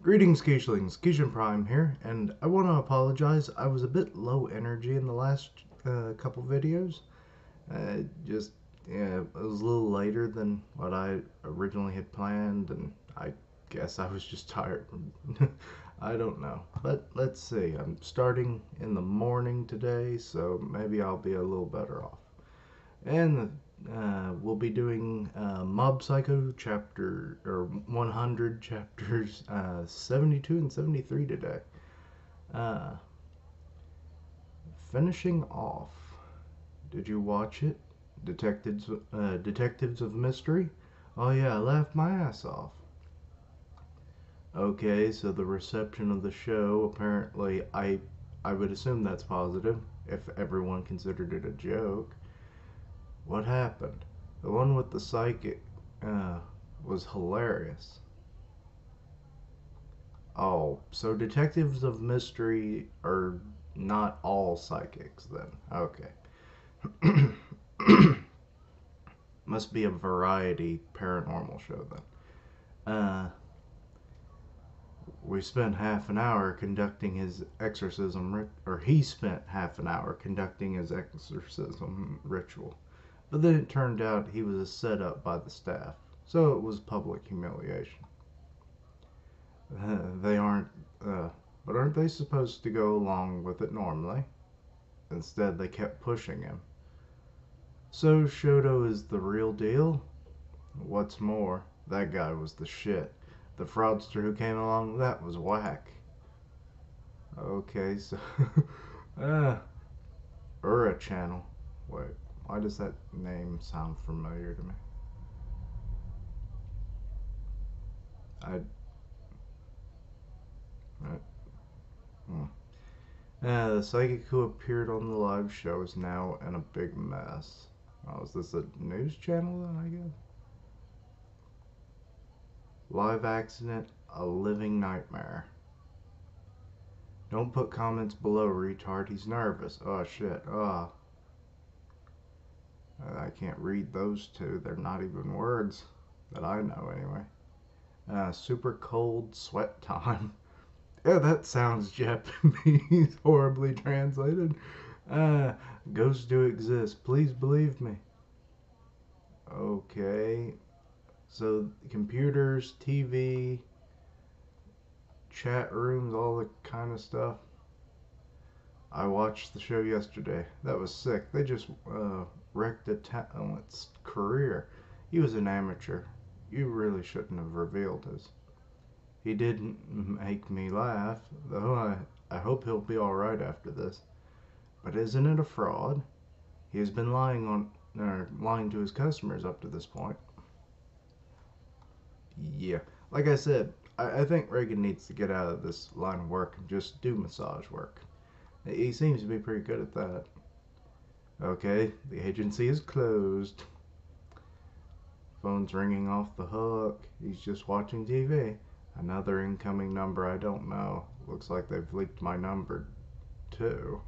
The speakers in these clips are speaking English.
Greetings, Keishlings. Keishan Prime here, and I want to apologize. I was a bit low energy in the last couple videos. Just, yeah, it was a little later than what I originally had planned, and I guess I was just tired. I don't know. But let's see. I'm starting in the morning today, so maybe I'll be a little better off. And we'll be doing Mob Psycho chapter or 100 chapters 72 and 73 today. Uh, Finishing off. Did you watch it? Detectives of Mystery? Oh yeah, I laughed my ass off. Okay, so the reception of the show apparently I would assume that's positive if everyone considered it a joke. What happened? The one with the psychic uh, was hilarious. Oh, so detectives of mystery are not all psychics then. Okay. Must be a variety paranormal show then. We spent half an hour conducting his exorcism, or he spent half an hour conducting his exorcism ritual. But then it turned out he was a setup by the staff, so it was public humiliation. They aren't, but aren't they supposed to go along with it normally? Instead, they kept pushing him. So Shoto is the real deal? What's more, that guy was the shit. The fraudster who came along, that was whack. Okay, so, uh, Ura channel. Wait, why does that name sound familiar to me? I, hmm. The psychic who appeared on the live show is now in a big mess. Oh, is this a news channel then, I guess? Live accident, a living nightmare. Don't put comments below, retard. He's nervous. Oh, shit. Oh. I can't read those two. They're not even words that I know, anyway. Super cold sweat time. Yeah, that sounds Japanese, horribly translated. Uh, Ghosts do exist. Please believe me. Okay. So, computers, TV, chat rooms, all the kind of stuff. I watched the show yesterday. That was sick. They just wrecked a talent's career. He was an amateur. You really shouldn't have revealed his. He didn't make me laugh, though I hope he'll be alright after this. But isn't it a fraud? He has been lying to his customers up to this point. Yeah. Like I said, I think Reagan needs to get out of this line of work and just do massage work. He seems to be pretty good at that. Okay, the agency is closed. Phone's ringing off the hook. He's just watching TV. Another incoming number I don't know. Looks like they've leaked my number too.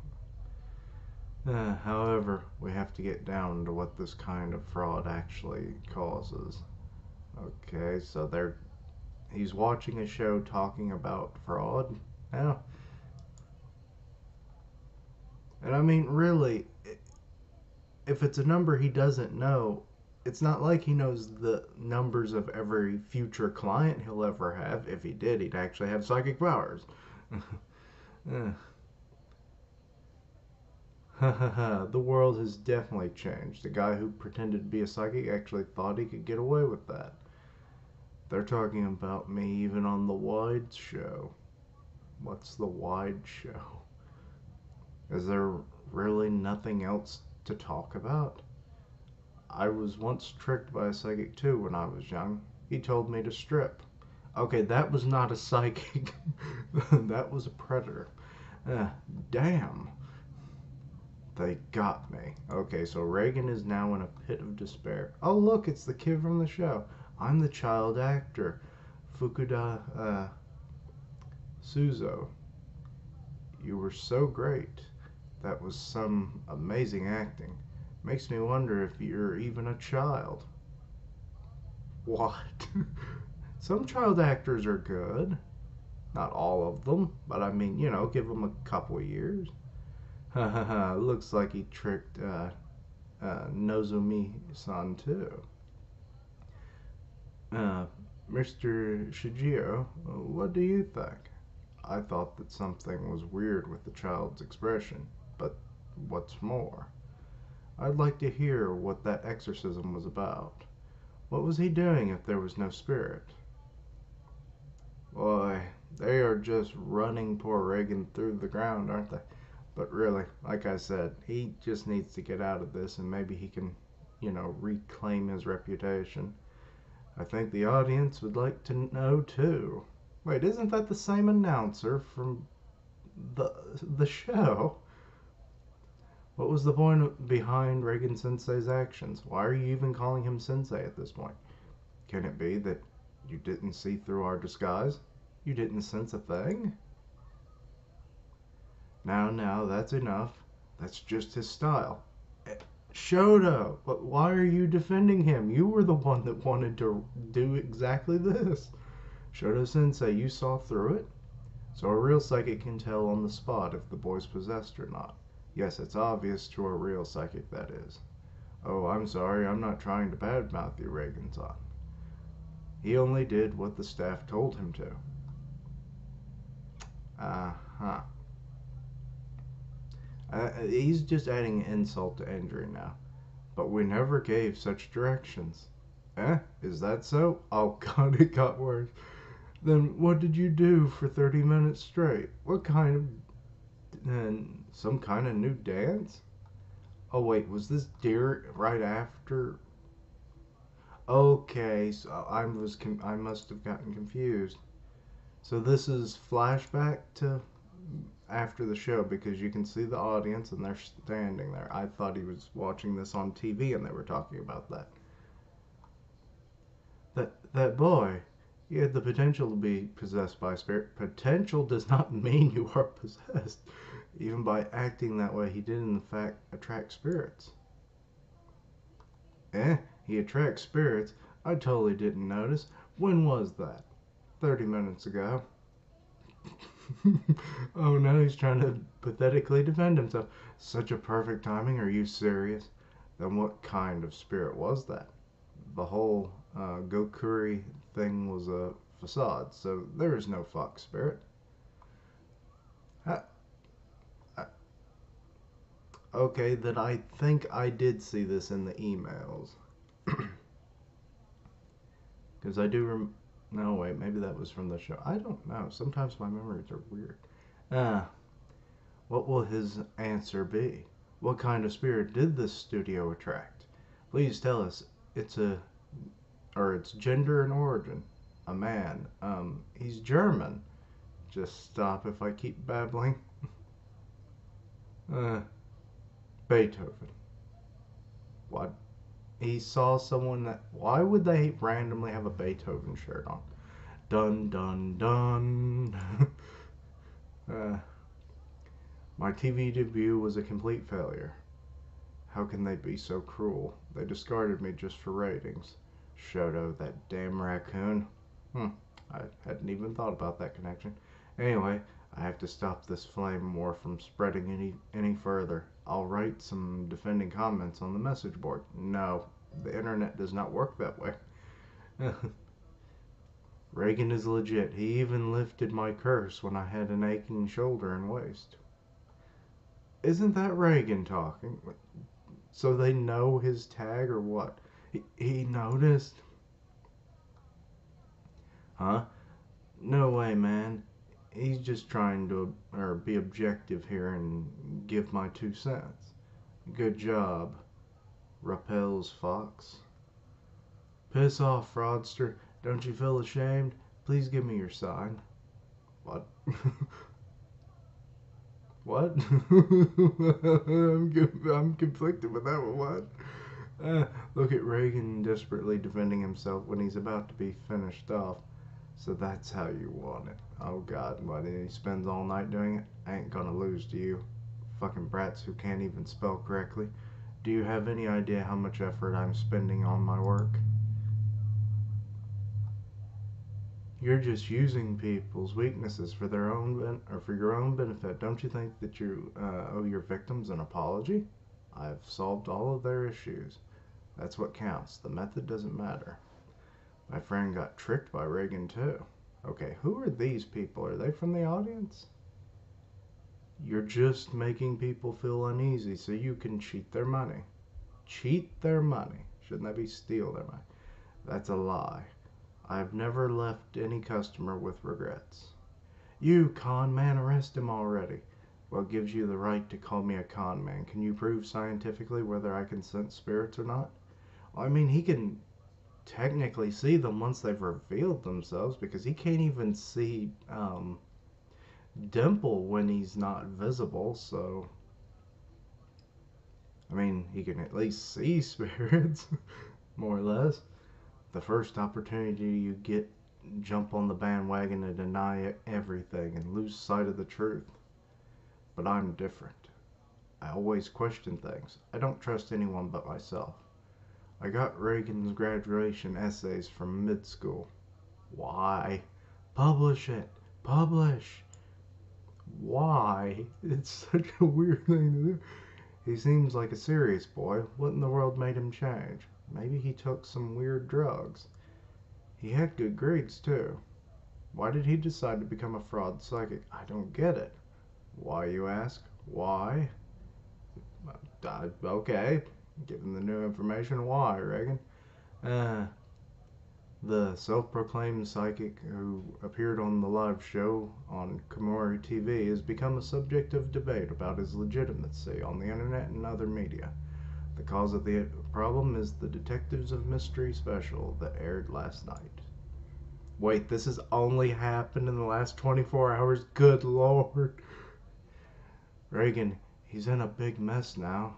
However, we have to get down to what this kind of fraud actually causes. Okay, so he's watching a show talking about fraud. Yeah. And I mean, really, if it's a number he doesn't know, it's not like he knows the numbers of every future client he'll ever have. If he did, he'd actually have psychic powers. The world has definitely changed. The guy who pretended to be a psychic actually thought he could get away with that. They're talking about me even on the Wide Show. What's the Wide Show? Is there really nothing else to talk about? I was once tricked by a psychic too when I was young. He told me to strip. Okay, that was not a psychic. That was a predator. Uh, Damn. They got me. Okay, so Reagan is now in a pit of despair. Oh, look, it's the kid from the show. I'm the child actor, Fukuda Suzo. You were so great. That was some amazing acting. Makes me wonder if you're even a child. What? Some child actors are good. Not all of them, but I mean, give them a couple of years. Ha ha ha, looks like he tricked Nozomi-san too. Uh, Mr. Shigeo, what do you think? I thought that something was weird with the child's expression, but what's more? I'd like to hear what that exorcism was about. What was he doing if there was no spirit? Why, they are just running poor Reagan through the ground, aren't they? But really, like I said, he just needs to get out of this and maybe he can, reclaim his reputation. I think the audience would like to know too. Wait, isn't that the same announcer from the the show? What was the point behind Reagan Sensei's actions? Why are you even calling him Sensei at this point? Can it be that you didn't see through our disguise? You didn't sense a thing? Now, that's enough. That's just his style. Shoto, but why are you defending him? You were the one that wanted to do exactly this. Shoto Sensei, you saw through it? So a real psychic can tell on the spot if the boy's possessed or not. Yes, it's obvious to a real psychic, that is. Oh, I'm sorry, I'm not trying to badmouth you, Reagan-san. He only did what the staff told him to. Uh-huh. He's just adding insult to injury now. But we never gave such directions. Is that so? Oh god, it got worse. Then what did you do for 30 minutes straight? What kind of... And some kind of new dance? Oh wait, was this right after? Okay, so I must have gotten confused. So this is flashback to after the show because you can see the audience and they're standing there. I thought he was watching this on TV and they were talking about that. That boy, he had the potential to be possessed by a spirit. Potential does not mean you are possessed. Even by acting that way, he did in fact attract spirits. He attracts spirits? I totally didn't notice. When was that? 30 minutes ago. Oh, now he's trying to pathetically defend himself. Such a perfect timing. Are you serious? Then what kind of spirit was that? The whole Gokuri thing was a facade, so there is no fox spirit. Okay, then I think I did see this in the emails. Because I do no, wait, maybe that was from the show. I don't know. Sometimes my memories are weird. What will his answer be? What kind of spirit did this studio attract? Please tell us. It's gender and origin. A man. He's German. Just stop if I keep babbling. Beethoven. What? He saw someone that... Why would they randomly have a Beethoven shirt on? Dun dun dun. My TV debut was a complete failure. How can they be so cruel? They discarded me just for ratings. Shoto, that damn raccoon. I hadn't even thought about that connection. Anyway, I have to stop this flame war from spreading any further. I'll write some defending comments on the message board. No, the internet does not work that way. Reagan is legit. He even lifted my curse when I had an aching shoulder and waist. Isn't that Reagan talking? So they know his tag or what? He noticed? Huh? No way, man. He's just trying to be objective here and give my 2 cents. Good job, Rappel's Fox. Piss off, fraudster. Don't you feel ashamed? Please give me your sign. What? What? I'm conflicted with that one. What? Look at Reagan desperately defending himself when he's about to be finished off. So that's how you want it. Oh god, what, he spends all night doing it? I ain't gonna lose to you. Fucking brats who can't even spell correctly. Do you have any idea how much effort I'm spending on my work? You're just using people's weaknesses for their own or for your own benefit. Don't you think that you owe your victims an apology? I've solved all of their issues. That's what counts. The method doesn't matter. My friend got tricked by Reagan too. Okay, who are these people? Are they from the audience? You're just making people feel uneasy so you can cheat their money. Cheat their money. Shouldn't that be steal their money? That's a lie. I've never left any customer with regrets. You con man, arrest him already. What gives you the right to call me a con man? Can you prove scientifically whether I can sense spirits or not? Well, I mean, he can technically see them once they've revealed themselves because he can't even see Dimple when he's not visible. So, I mean, he can at least see spirits, more or less. The first opportunity you get, jump on the bandwagon and deny everything and lose sight of the truth. But I'm different. I always question things. I don't trust anyone but myself. I got Reagan's graduation essays from mid school. Why? Publish it. Publish. Why? It's such a weird thing to do. He seems like a serious boy. What in the world made him change? Maybe he took some weird drugs. He had good grades too. Why did he decide to become a fraud psychic? I don't get it. Why, you ask? Why? Okay, given the new information, why, Reagan? The self-proclaimed psychic who appeared on the live show on Komori TV has become a subject of debate about his legitimacy on the internet and other media. The cause of the problem is the Detectives of Mystery special that aired last night. Wait, this has only happened in the last 24 hours? Good Lord. Reagan, he's in a big mess now.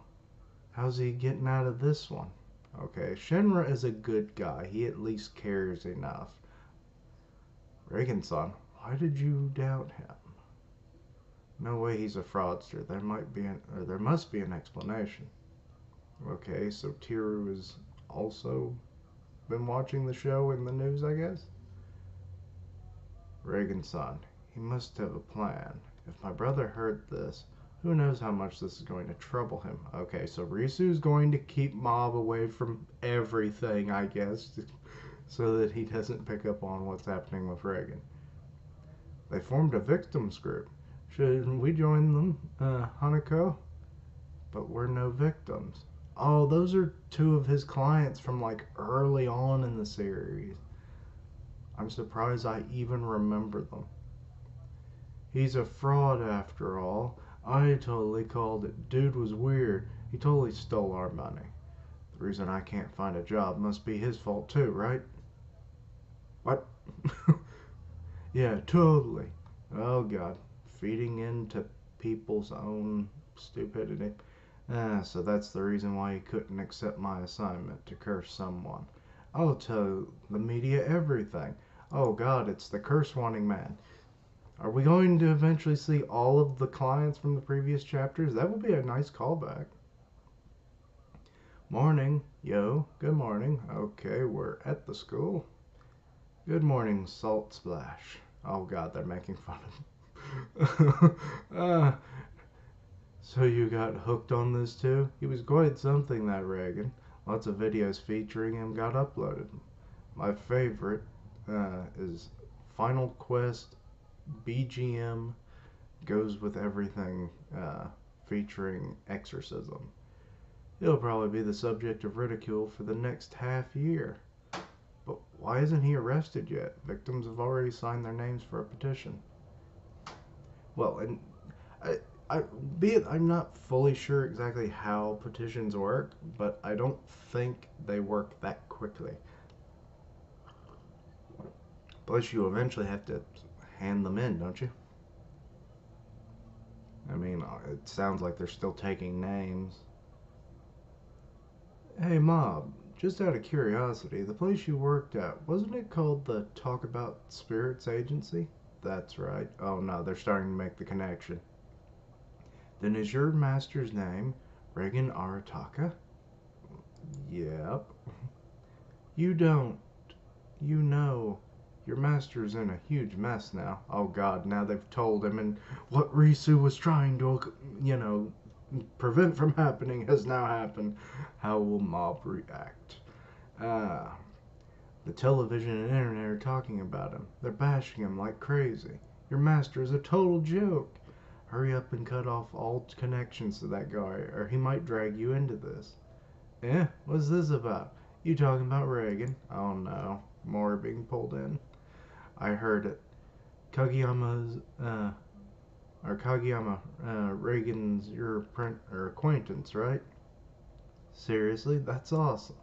How's he getting out of this one? Okay, Shinra is a good guy. He at least cares enough. Reagan-san, why did you doubt him? No way he's a fraudster. There must be an explanation. Okay, so Tiru has also been watching the show in the news, I guess? Reagan-san, he must have a plan. If my brother heard this, who knows how much this is going to trouble him. Okay, so Risu's going to keep Mob away from everything, I guess, so that he doesn't pick up on what's happening with Reagan. They formed a victims group. Shouldn't we join them, Hanako? But we're no victims. Oh, those are two of his clients from like early on in the series. I'm surprised I even remember them. He's a fraud after all. I totally called it. Dude was weird. He totally stole our money. The reason I can't find a job must be his fault too, right? What? Yeah, totally. Oh God. Feeding into people's own stupidity. So that's the reason why he couldn't accept my assignment to curse someone. I'll tell the media everything. Oh God, it's the curse-wanting man. Are we going to eventually see all of the clients from the previous chapters? That would be a nice callback. Morning. Yo, good morning. Okay, we're at the school. Good morning, Salt Splash. Oh God, they're making fun of him. So you got hooked on this too? He was quite something, that Reagan. Lots of videos featuring him got uploaded. My favorite is Final Quest BGM goes with everything featuring exorcism. He'll probably be the subject of ridicule for the next half year. But why isn't he arrested yet? Victims have already signed their names for a petition. Well, and I'm not fully sure exactly how petitions work, but I don't think they work that quickly. Plus, you eventually have to hand them in, don't you? I mean, it sounds like they're still taking names. Hey, Mob, just out of curiosity, the place you worked at, wasn't it called the Talk About Spirits Agency? That's right. Oh no, they're starting to make the connection. Then is your master's name Reagan Arataka? Yep. You don't. You know. Your master's in a huge mess now. Oh God, now they've told him, and what Risu was trying to, prevent from happening has now happened. How will Mob react? Ah, the television and internet are talking about him. They're bashing him like crazy. Your master is a total joke. Hurry up and cut off all connections to that guy, or he might drag you into this. Eh? What's this about? You talking about Reagan? Oh no. More being pulled in. I heard it. Kageyama, Reagan's your acquaintance, right? Seriously? That's awesome.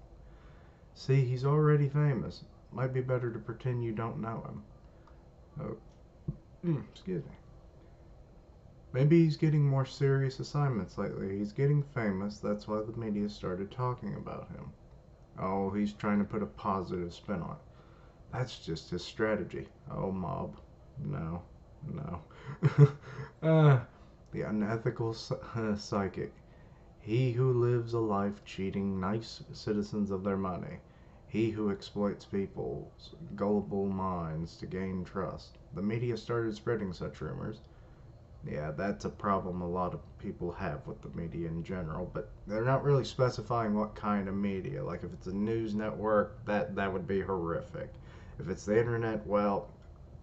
See, he's already famous. Might be better to pretend you don't know him. Excuse me. Maybe he's getting more serious assignments lately. He's getting famous, that's why the media started talking about him. Oh, he's trying to put a positive spin on it. That's just his strategy. Oh, Mob. No. The unethical psychic. He who lives a life cheating nice citizens of their money. He who exploits people's gullible minds to gain trust. The media started spreading such rumors. Yeah, that's a problem a lot of people have with the media in general, but they're not really specifying what kind of media. Like if it's a news network, that would be horrific. If it's the internet, well,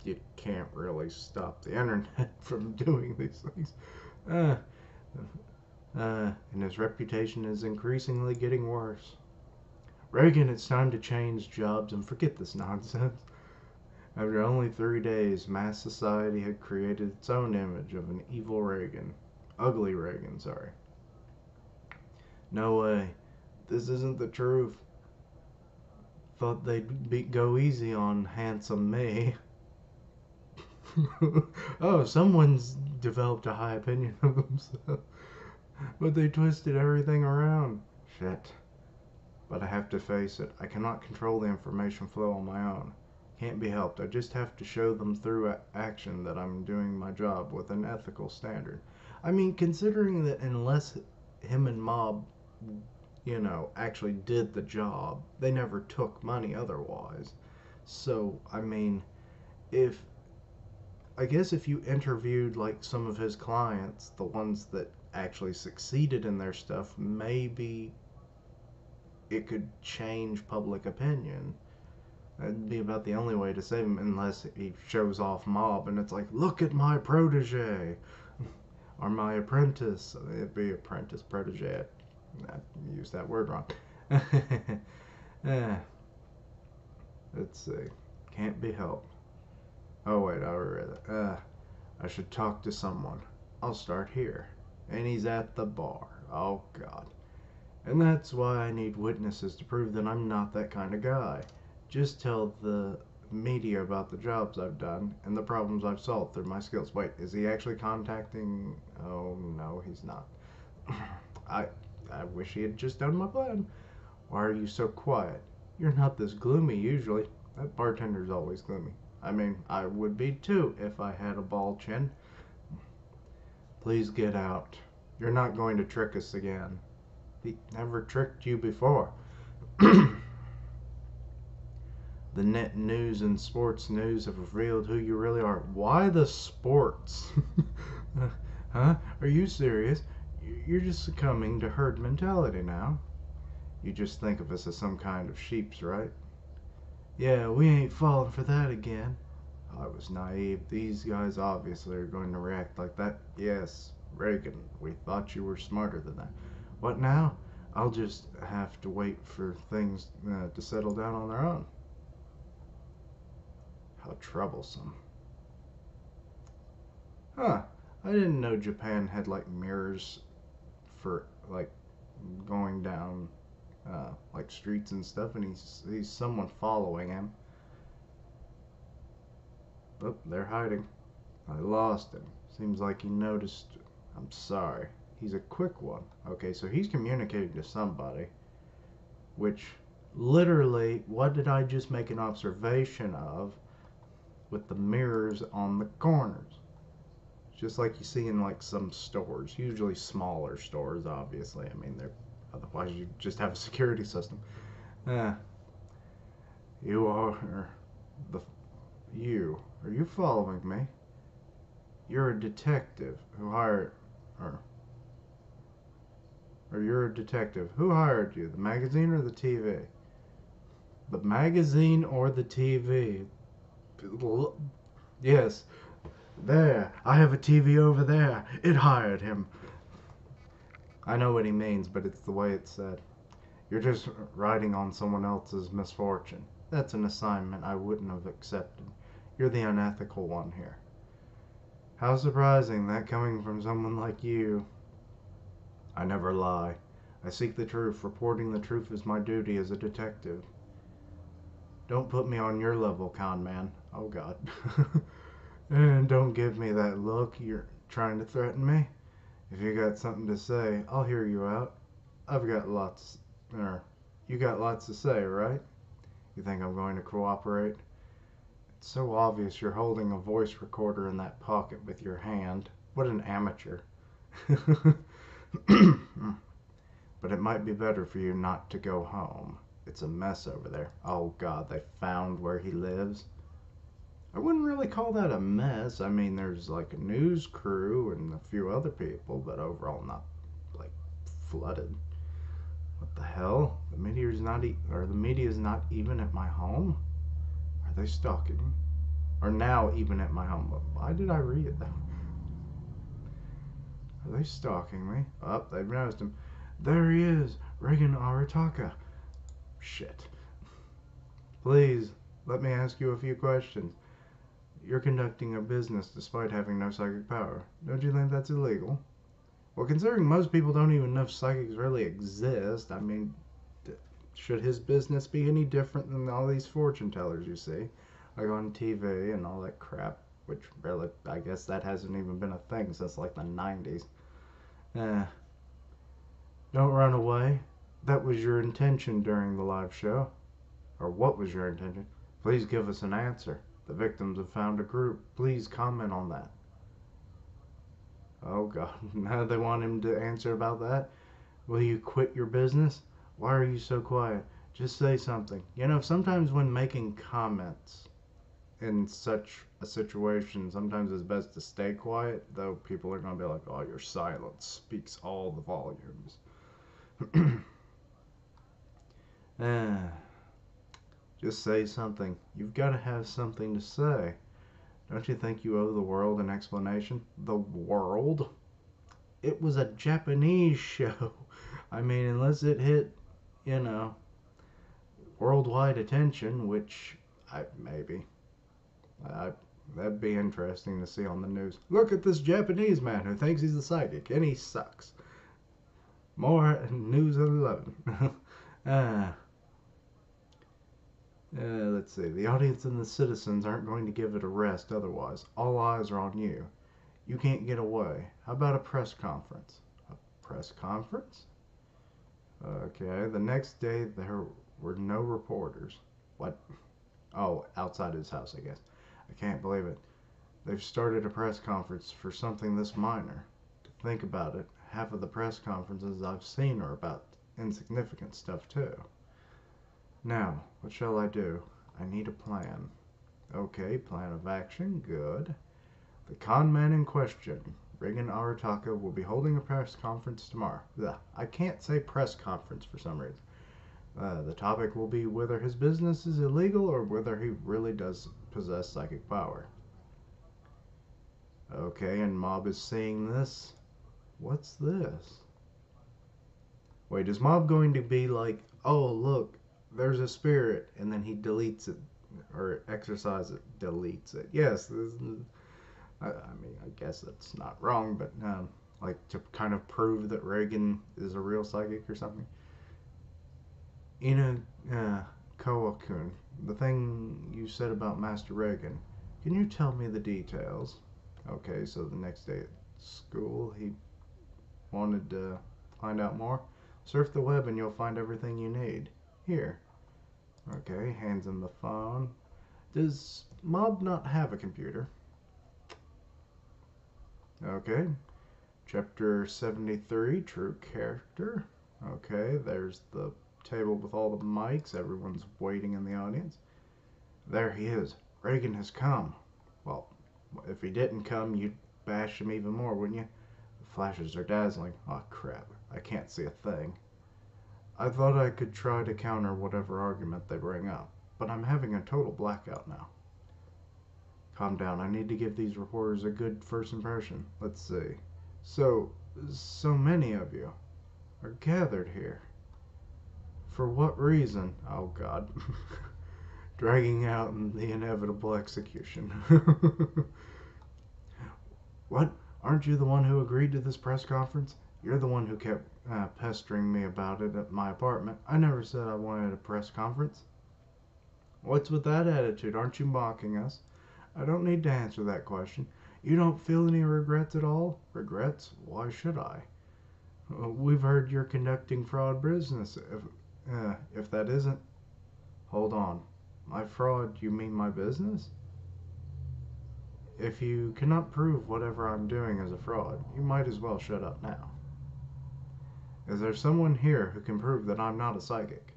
you can't really stop the internet from doing these things. And his reputation is increasingly getting worse. Reagan, it's time to change jobs and forget this nonsense. After only 3 days, mass society had created its own image of an evil Reagan. Ugly Reagan, sorry. No way. This isn't the truth. Thought they'd go easy on handsome me. Oh, someone's developed a high opinion of themselves. But they twisted everything around. Shit. But I have to face it. I cannot control the information flow on my own. Can't be helped. I just have to show them through action that I'm doing my job with an ethical standard. I mean, considering that unless him and Mob, actually did the job, they never took money otherwise. So, I mean, I guess if you interviewed like some of his clients, the ones that actually succeeded in their stuff, maybe it could change public opinion. That'd be about the only way to save him, unless he shows off Mob and it's like, look at my protege or my apprentice. It'd be apprentice, protege. I used that word wrong. Let's see. Can't be helped. Oh wait, I read it. I should talk to someone. I'll start here. And he's at the bar. Oh God. And that's why I need witnesses to prove that I'm not that kind of guy. Just tell the media about the jobs I've done and the problems I've solved through my skills. Wait, is he actually contacting? Oh no, he's not. I wish he had just done my plan. Why are you so quiet? You're not this gloomy usually. That bartender's always gloomy. I mean, I would be too if I had a bald chin. Please get out. You're not going to trick us again. He never tricked you before. The net news and sports news have revealed who you really are. Why the sports? Huh? Are you serious? You're just succumbing to herd mentality now. You just think of us as some kind of sheeps, right? Yeah, we ain't falling for that again. I was naive. These guys obviously are going to react like that. Yes, Reagan, we thought you were smarter than that. What now? I'll just have to wait for things to settle down on their own. How troublesome. Huh. I didn't know Japan had like mirrors for like going down like streets and stuff, and he's someone following him. Oh, they're hiding. I lost him. Seems like he noticed. I'm sorry. He's a quick one. Okay, so he's communicating to somebody. Which, literally, what did I just make an observation of with the mirrors on the corners? Just like you see in like some stores. Usually smaller stores, obviously. I mean, otherwise you just have a security system. You are the Are you following me? You're a detective who hired, or, or you're a detective. Who hired you, the magazine or the TV? The magazine or the TV? Yes, there. I have a TV over there. It hired him. I know what he means, but it's the way it's said. You're just riding on someone else's misfortune. That's an assignment I wouldn't have accepted. You're the unethical one here. How surprising that coming from someone like you. I never lie. I seek the truth. Reporting the truth is my duty as a detective. Don't put me on your level, con man. Oh, God. And don't give me that look. You're trying to threaten me? If you got something to say, I'll hear you out. I've got lots, you got lots to say, right? You think I'm going to cooperate? It's so obvious you're holding a voice recorder in that pocket with your hand. What an amateur. But it might be better for you not to go home. It's a mess over there. Oh, God, they found where he lives. I wouldn't really call that a mess. I mean, there's like a news crew and a few other people, but overall not like flooded. What the hell? The media's not even at my home? Are they stalking? Or now even at my home? Why did I read it though? Are they stalking me? Oh, they've noticed him. There he is, Reagan Arataka. Shit. Please, let me ask you a few questions. You're conducting a business despite having no psychic power. Don't you think that's illegal? Well, considering most people don't even know if psychics really exist, I mean, should his business be any different than all these fortune tellers you see? Like on TV and all that crap, which really, I guess that hasn't even been a thing since like the 90s. Eh. Don't run away. That was your intention during the live show. Or what was your intention? Please give us an answer. The victims have found a group. Please comment on that. Oh, God. Now they want him to answer about that? Will you quit your business? Why are you so quiet? Just say something. You know, sometimes when making comments in such a situation, sometimes it's best to stay quiet, though people are going to be like, oh, your silence speaks all the volumes. Just say something. You've got to have something to say. Don't you think you owe the world an explanation? The world? It was a Japanese show. I mean, unless it hit, you know, worldwide attention, which maybe. That'd be interesting to see on the news. Look at this Japanese man who thinks he's a psychic, and he sucks. More news at 11. Let's see. The audience and the citizens aren't going to give it a rest otherwise. All eyes are on you. You can't get away. How about a press conference? A press conference? Okay. The next day, there were no reporters. What? Oh, outside his house, I guess. I can't believe it. They've started a press conference for something this minor. To think about it, half of the press conferences I've seen are about insignificant stuff, too. Now, what shall I do? I need a plan. Okay, plan of action, good. The con man in question, Reagan Arataka, will be holding a press conference tomorrow. Ugh, I can't say press conference for some reason. The topic will be whether his business is illegal or whether he really does possess psychic power. Okay, and Mob is seeing this. What's this? Wait, is Mob going to be like, oh, look, there's a spirit, and then he deletes it, or exercises it, deletes it. Yes, I mean, I guess that's not wrong, but like to kind of prove that Reagan is a real psychic or something. Koa-kun, the thing you said about Master Reagan, can you tell me the details? Okay, so the next day at school, he wanted to find out more. Surf the web and you'll find everything you need. Here. Okay, hands him the phone. Does Mob not have a computer? Okay. Chapter 73, True Character. Okay, there's the table with all the mics. Everyone's waiting in the audience. There he is. Reagan has come. Well, if he didn't come, you'd bash him even more, wouldn't you? The flashes are dazzling. Oh, crap. I can't see a thing. I thought I could try to counter whatever argument they bring up, but I'm having a total blackout now. Calm down. I need to give these reporters a good first impression. Let's see. So, so many of you are gathered here. For what reason? Oh, God. Dragging out the inevitable execution. What? Aren't you the one who agreed to this press conference? You're the one who kept pestering me about it at my apartment. I never said I wanted a press conference. What's with that attitude? Aren't you mocking us? I don't need to answer that question. You don't feel any regrets at all? Regrets? Why should I? We've heard you're conducting fraud business. If that isn't... Hold on. My fraud, you mean my business? If you cannot prove whatever I'm doing is a fraud, you might as well shut up now. Is there someone here who can prove that I'm not a psychic?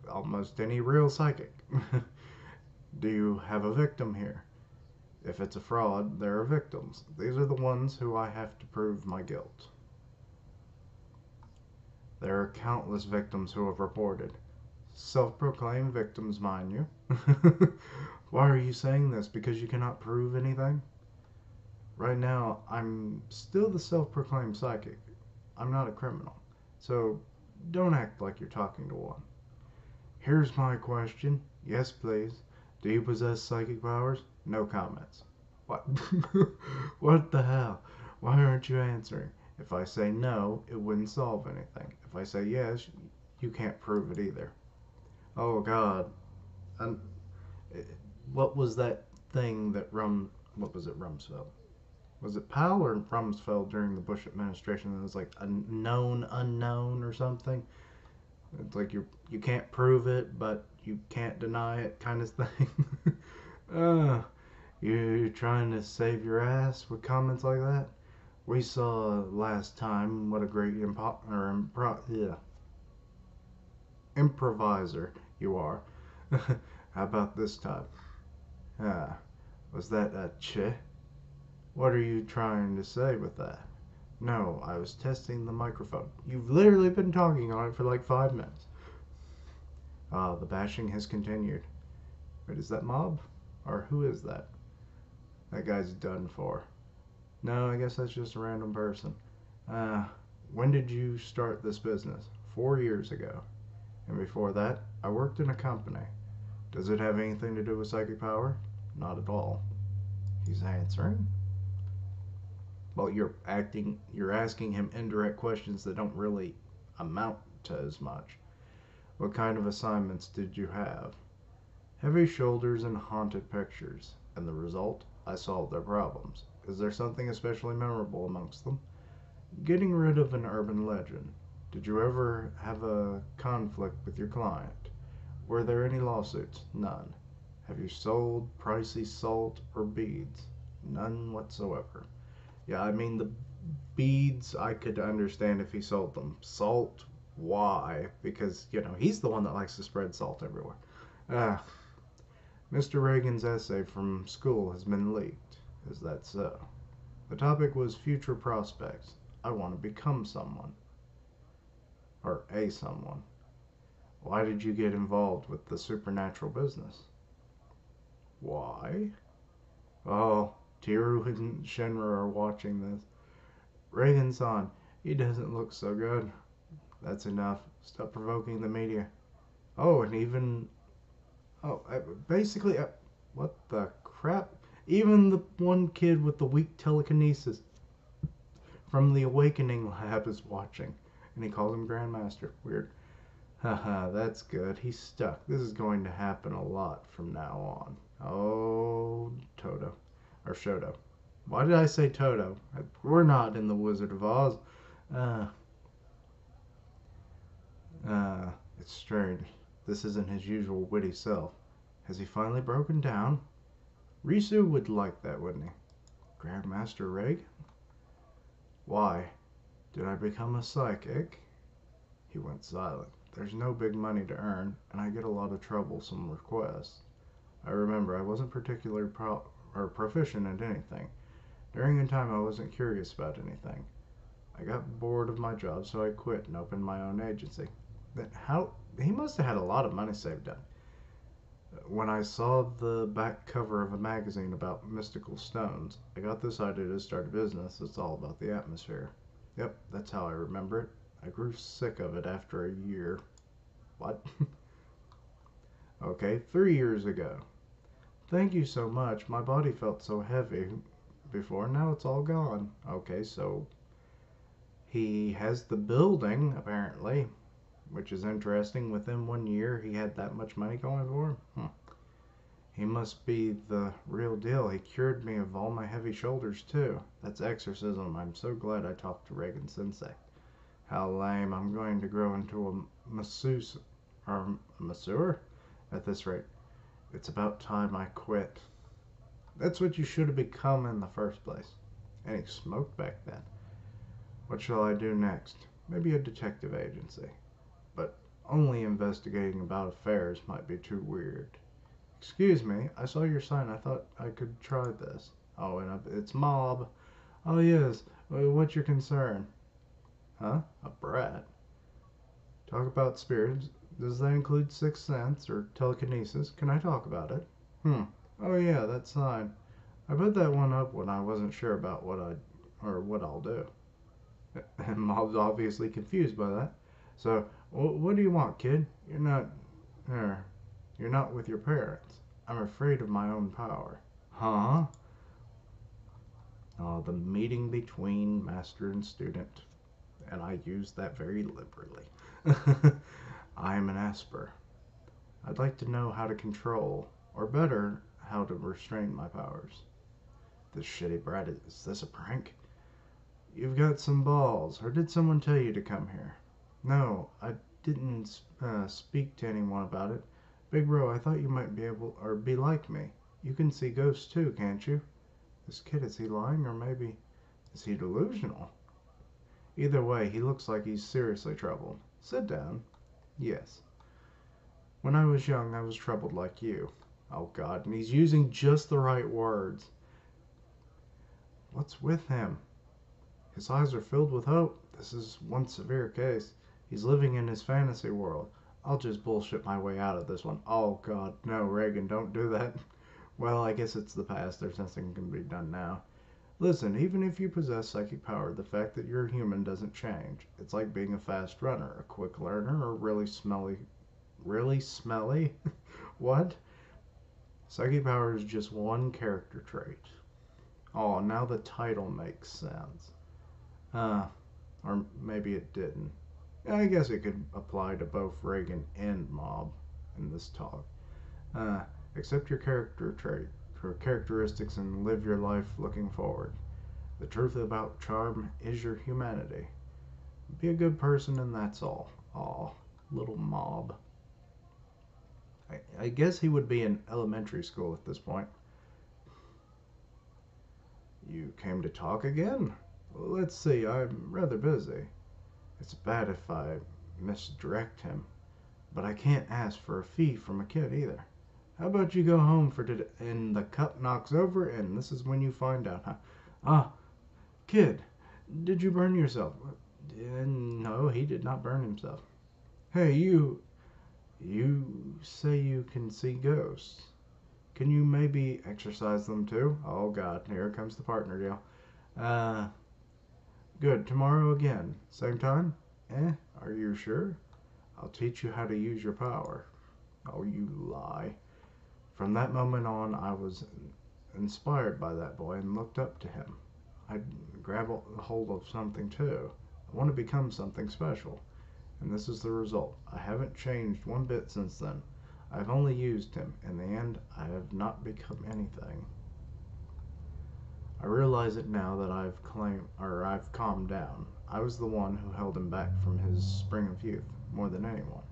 Almost any real psychic. Do you have a victim here? If it's a fraud, there are victims. These are the ones who I have to prove my guilt. There are countless victims who have reported. Self-proclaimed victims, mind you. Why are you saying this? Because you cannot prove anything? Right now, I'm still the self-proclaimed psychic. I'm not a criminal. So, don't act like you're talking to one. Here's my question. Yes, please. Do you possess psychic powers? No comments. What? What the hell? Why aren't you answering? If I say no, it wouldn't solve anything. If I say yes, you can't prove it either. Oh, God. And what was that thing that what was it, Rumsfeld? Was it Powell or Rumsfeld during the Bush administration? It was like a known unknown or something. It's like you can't prove it, but you can't deny it, kind of thing. You're trying to save your ass with comments like that. We saw last time what a great improviser you are. How about this time? Was that a che? What are you trying to say with that? No, I was testing the microphone. You've literally been talking on it for like 5 minutes. The bashing has continued. Wait, is that Mob? Or who is that? That guy's done for. No, I guess that's just a random person. When did you start this business? 4 years ago. And before that, I worked in a company. Does it have anything to do with psychic power? Not at all. He's answering. Well, you're asking him indirect questions that don't really amount to as much. What kind of assignments did you have? Heavy shoulders and haunted pictures. And the result? I solved their problems. Is there something especially memorable amongst them? Getting rid of an urban legend. Did you ever have a conflict with your client? Were there any lawsuits? None. Have you sold pricey salt or beads? None whatsoever. Yeah, I mean, the beads, I could understand if he sold them. Salt, why? Because, he's the one that likes to spread salt everywhere. Mr. Reagan's essay from school has been leaked. Is that so? The topic was future prospects. I want to become someone. Or a someone. Why did you get involved with the supernatural business? Why? Oh, Tiru and Shenra are watching this. Reagan-san, he doesn't look so good. That's enough. Stop provoking the media. Oh, and even... Oh, basically... what the crap? Even the one kid with the weak telekinesis from the Awakening Lab is watching. And he calls him Grandmaster. Weird. Haha, that's good. He's stuck. This is going to happen a lot from now on. Oh, Toto. Or Shoto. Why did I say Toto? We're not in the Wizard of Oz. It's strange. This isn't his usual witty self. Has he finally broken down? Risu would like that, wouldn't he? Grandmaster Reagan? Why? Did I become a psychic? He went silent. There's no big money to earn, and I get a lot of troublesome requests. I remember I wasn't particularly proficient at anything. During a time I wasn't curious about anything. I got bored of my job, so I quit and opened my own agency. Then how he must have had a lot of money saved up. When I saw the back cover of a magazine about mystical stones, I got this idea to start a business that's all about the atmosphere. Yep, that's how I remember it. I grew sick of it after a year. What? Okay, 3 years ago. Thank you so much. My body felt so heavy before. Now it's all gone. Okay, so he has the building, apparently, which is interesting. Within 1 year, he had that much money going for him. He must be the real deal. He cured me of all my heavy shoulders, too. That's exorcism. I'm so glad I talked to Reagan Sensei. How lame. I'm going to grow into a masseuse, or a masseur at this rate. It's about time I quit. That's what you should have become in the first place. And he smoked back then. What shall I do next? Maybe a detective agency. But only investigating about affairs might be too weird. Excuse me, I saw your sign. I thought I could try this. Oh, and it's mob. Oh, yes. What's your concern? Huh? A brat? Talk about spirits. Does that include sixth sense or telekinesis? Can I talk about it? Oh, yeah, that sign. I put that one up when I wasn't sure about what I'll do. And Mob's obviously confused by that. So, what do you want, kid? Er, you're not with your parents. I'm afraid of my own power. Huh? Oh, the meeting between master and student. And I use that very liberally. I am an Esper. I'd like to know how to control, or better, how to restrain my powers. This shitty brat, is this a prank? You've got some balls, or did someone tell you to come here? No, I didn't speak to anyone about it. Big bro, I thought you might be able, or be like me. You can see ghosts too, can't you? This kid, is he lying, or maybe is he delusional? Either way, he looks like he's seriously troubled. Sit down. Yes. When I was young, I was troubled like you. Oh God, and he's using just the right words. What's with him? His eyes are filled with hope. This is one severe case. He's living in his fantasy world. I'll just bullshit my way out of this one. Oh God, no, Reagan, don't do that. Well, I guess it's the past. There's nothing can be done now. Listen, even if you possess psychic power, the fact that you're human doesn't change. It's like being a fast runner, a quick learner, or really smelly. Really smelly? What? Psychic power is just one character trait. Oh, now the title makes sense. Or maybe it didn't. I guess it could apply to both Reagan and Mob in this talk. Accept your character trait, your characteristics, and live your life looking forward. The truth about charm is your humanity. Be a good person, and that's all. Aw, little Mob. I guess he would be in elementary school at this point. You came to talk again? Let's see, I'm rather busy. It's bad if I misdirect him, but I can't ask for a fee from a kid either. How about you go home for today, and the cup knocks over, and this is when you find out, huh? Ah, kid, did you burn yourself? No, he did not burn himself. Hey, you say you can see ghosts. Can you maybe exorcise them too? Oh God, here comes the partner deal. Good, tomorrow again. Same time? Are you sure? I'll teach you how to use your power. Oh, you lie. From that moment on, I was inspired by that boy and looked up to him. I'd grab a hold of something too. I want to become something special. And this is the result. I haven't changed one bit since then. I've only used him. In the end, I have not become anything. I realize it now that I've calmed down. I was the one who held him back from his spring of youth, more than anyone.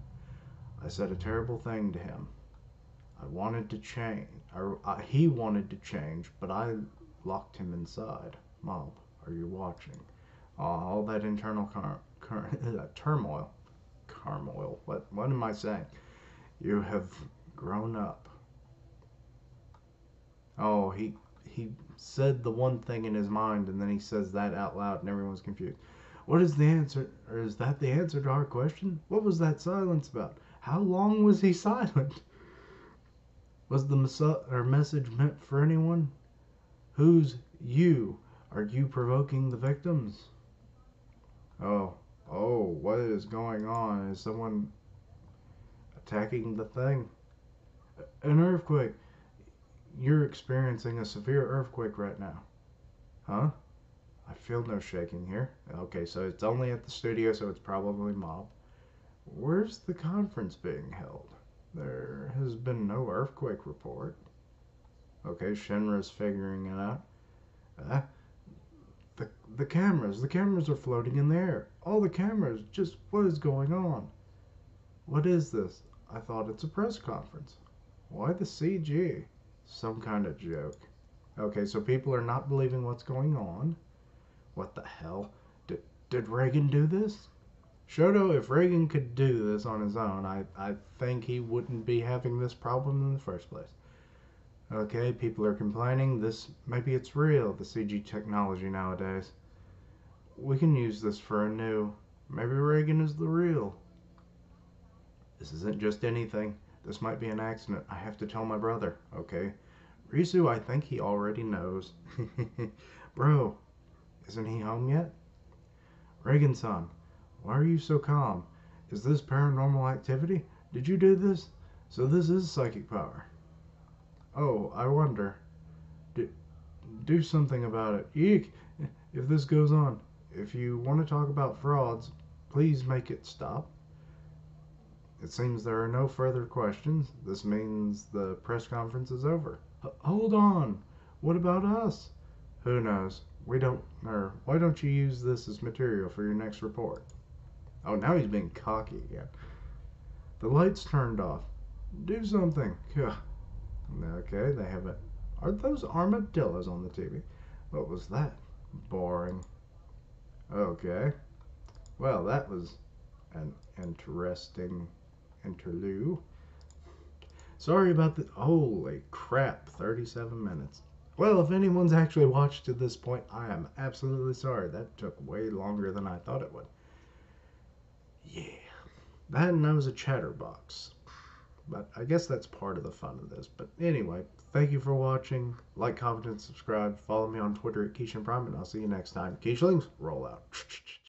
I said a terrible thing to him. I wanted to change, he wanted to change, but I locked him inside. Mob, are you watching? All that internal turmoil. What am I saying? You have grown up. Oh, he said the one thing in his mind, and then he says that out loud, and everyone's confused. What is the answer? Or is that the answer to our question? What was that silence about? How long was he silent? Was the message meant for anyone? Who's you? Are you provoking the victims? Oh, oh, what is going on? Is someone attacking the thing? An earthquake. You're experiencing a severe earthquake right now. Huh? I feel no shaking here. Okay, so it's only at the studio, so it's probably mob. Where's the conference being held? There has been no earthquake report. Okay, Shinra's figuring it out. Uh, the, the cameras are floating in the air. All the cameras, just what is going on? What is this? I thought it's a press conference. Why the CG? Some kind of joke. Okay, so people are not believing what's going on. What the hell? Did Reagan do this? Shoto, if Reagan could do this on his own, I think he wouldn't be having this problem in the first place. Okay, people are complaining. Maybe it's real, the CG technology nowadays. We can use this for a new. Maybe Reagan is the real. This isn't just anything. This might be an accident. I have to tell my brother, okay? Risu, I think he already knows. Bro, isn't he home yet? Reagan-san, why are you so calm? Is this paranormal activity? Did you do this? So this is psychic power. Oh, I wonder. Do, do something about it. Eek! If this goes on. If you want to talk about frauds, please make it stop. It seems there are no further questions. This means the press conference is over. Hold on. What about us? Who knows? We don't. Or why don't you use this as material for your next report? Oh, now he's being cocky again. The lights turned off. Do something. Okay, they haven't. Are those armadillos on the TV? What was that? Boring. Okay. Well, that was an interesting interlude. Sorry about the. Holy crap, 37 minutes. Well, if anyone's actually watched to this point, I am absolutely sorry. That took way longer than I thought it would. Yeah. That and I was a chatterbox. But I guess that's part of the fun of this. But anyway, thank you for watching. Like, comment, and subscribe. Follow me on Twitter at Keishan Prime, and I'll see you next time. Keishlings, roll out.